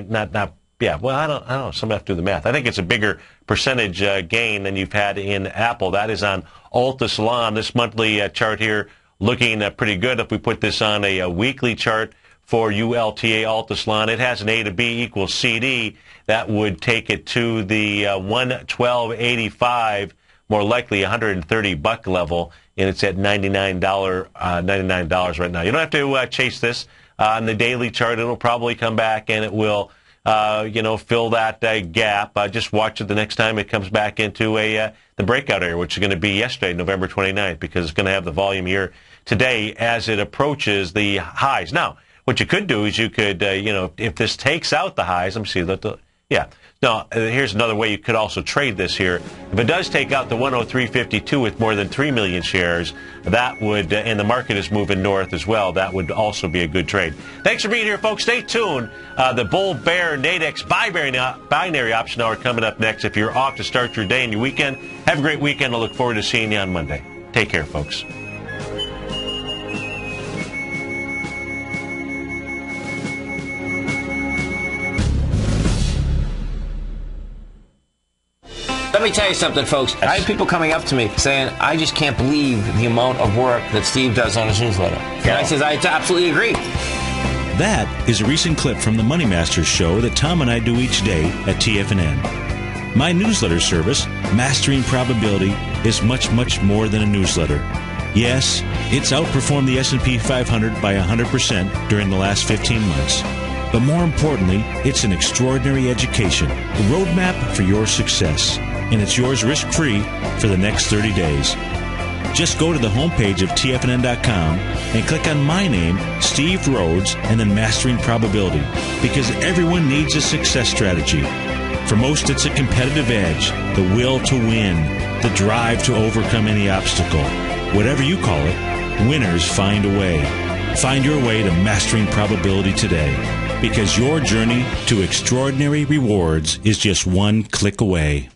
don't know. Somebody have to do the math. I think it's a bigger percentage gain than you've had in Apple. That is on Alta Salon. This monthly chart here looking pretty good. If we put this on a weekly chart for ULTA Alta Salon, it has an A to B equals CD. That would take it to the 112.85, more likely $130 level, and it's at $99 right now. You don't have to chase this. On the daily chart, it'll probably come back and it will fill that gap. Just watch it the next time it comes back into the breakout area, which is going to be yesterday, November 29th, because it's going to have the volume here today as it approaches the highs. Now, what you could do is you could, if this takes out the highs, let me see. Now, here's another way you could also trade this here. If it does take out the 103.52 with more than 3 million shares, that would, and the market is moving north as well, that would also be a good trade. Thanks for being here, folks. Stay tuned. The Bull Bear Nadex binary option hour coming up next. If you're off to start your day and your weekend, have a great weekend. I look forward to seeing you on Monday. Take care, folks. Let me tell you something, folks. I have people coming up to me saying, I just can't believe the amount of work that Steve does on his newsletter. And I says, I absolutely agree. That is a recent clip from the Money Masters show that Tom and I do each day at TFNN. My newsletter service, Mastering Probability, is much, much more than a newsletter. Yes, it's outperformed the S&P 500 by 100% during the last 15 months. But more importantly, it's an extraordinary education, a roadmap for your success. And it's yours risk-free for the next 30 days. Just go to the homepage of TFNN.com and click on my name, Steve Rhodes, and then Mastering Probability, because everyone needs a success strategy. For most, it's a competitive edge, the will to win, the drive to overcome any obstacle. Whatever you call it, winners find a way. Find your way to Mastering Probability today, because your journey to extraordinary rewards is just one click away.